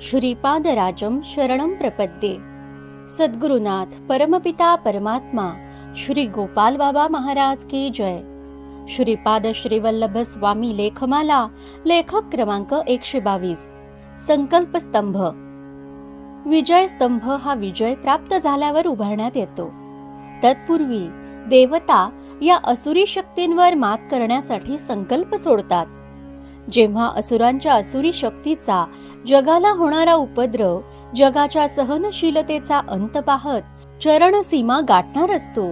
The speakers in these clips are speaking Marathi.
श्रीपादराजं शरणं प्रपद्ये। सद्गुरुनाथ परमपिता परमात्मा श्री गोपाल बाबा महाराज की जय। श्रीपाद श्रीवल्लभ स्वामी लेखमाला लेखक क्रमांक 122। संकल्प स्तंभ। विजय स्तंभ हा विजय प्राप्त झाल्यावर उभारण्यात येतो। तत्पूर्वी देवता या असुरी शक्तींवर मात करण्यासाठी संकल्प सोडतात। जेव्हा असुरांच्या असुरी शक्तीचा जगाला होणारा उपद्रव जगाच्या सहनशीलतेचा अंत पाहत चरणसीमा गाठणार असतो,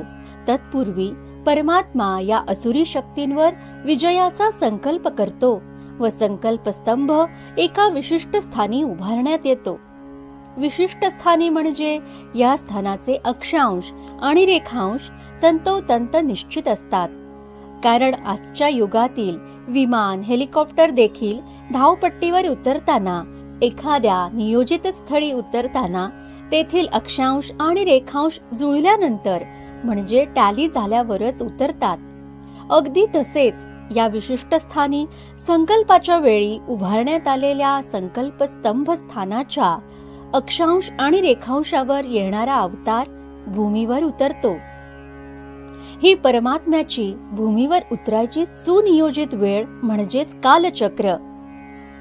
तत्पूर्वी परमात्मा या असुरी शक्तींवर विजयाचा संकल्प करतो व संकल्प स्तंभ एका विशिष्ट स्थानी उभारण्यात येतो। विशिष्ट स्थानी म्हणजे या स्थानाचे अक्षांश आणि रेखांश तंतोतंत निश्चित असतात। कारण आजच्या युगातील विमान, हेलिकॉप्टर देखील धावपट्टीवर उतरताना, एखाद्या नियोजित स्थळी उतरताना तेथील अक्षांश आणि रेखांश जुळल्यानंतर म्हणजे टॅली झाल्यावरच उतरतात। अगदी तसेच या विशिष्ट स्थानी संकल्पाच्या वेळी उभारण्यात आलेल्या संकल्प स्तंभ स्थानाच्या अक्षांश आणि रेखांशावर येणारा अवतार भूमीवर उतरतो। ही परमात्म्याची भूमीवर उतरायची सुनियोजित वेळ म्हणजेच कालचक्र।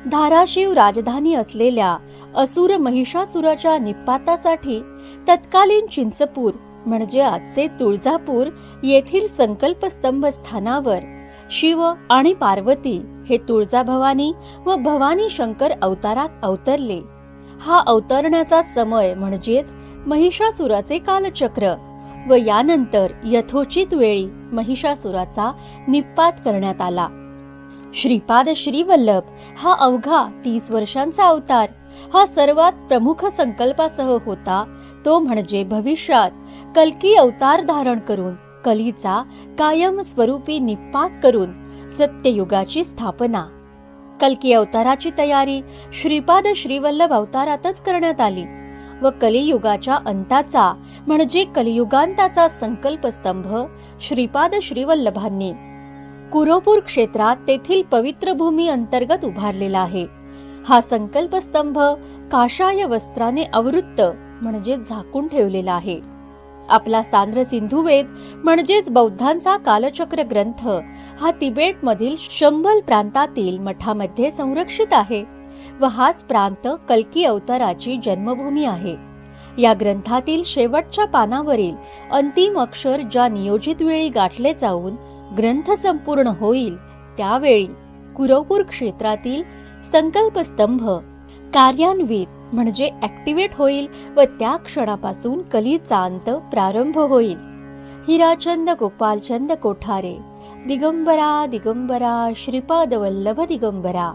धाराशिव राजधानी असलेल्या असुर महिषासुराच्या निपातासाठी तत्कालीन चिंचपूर म्हणजे आजचे तुळजापूर येथील संकल्प स्तंभ स्थानावर शिव आणि पार्वती हे तुळजाभवानी व भवानी शंकर अवतारात अवतरले। हा अवतरण्याचा समय म्हणजेच महिषासुराचे कालचक्र व यानंतर यथोचित वेळी महिषासुराचा निपात करण्यात आला। श्रीपाद श्रीवल्लभ हा अवघा 30 वर्षांचा अवतार हा सर्वात प्रमुख संकल्पासह होता, तो म्हणजे भविष्यात कल्की अवतार धारण करून कलीचा कायम स्वरूपी निपात करून सत्ययुगाची स्थापना। कल्की अवताराची तयारी श्रीपाद श्रीवल्लभ अवतारातच करण्यात आली व कलियुगाच्या अंताचा म्हणजे कलियुगांताचा संकल्प स्तंभ श्रीपाद श्रीवल्लभांनी कुरोपूर क्षेत्रात तेथील पवित्र भूमी अंतर्गत उभारलेला आहे। हा संकल्प स्तंभ काशाय वस्त्राने आवृत्त म्हणजे झाकून ठेवलेला आहे। आपला सांद्र सिंधू वेद म्हणजेच बौद्धांचा कालचक्र ग्रंथ हा तिबेट मधील शंबल प्रांतातील मठामध्ये संरक्षित आहे व हाच प्रांत कल्की अवताराची जन्मभूमी आहे। या ग्रंथातील शेवटच्या पानावरील अंतिम अक्षर ज्या नियोजित वेळी गाठले जाऊन ग्रंथ संपूर्ण होईल त्यावेळी कुरोपूर क्षेत्रातील संकल्प स्तंभ कार्यान्वित म्हणजे ऍक्टिव्हेट होईल व त्या क्षणापासून कलीचा अंत प्रारंभ होईल। हिराचंद गोपालचंद कोठारे दिगंबरा दिगंबरा श्रीपाद वल्लभ दिगंबरा।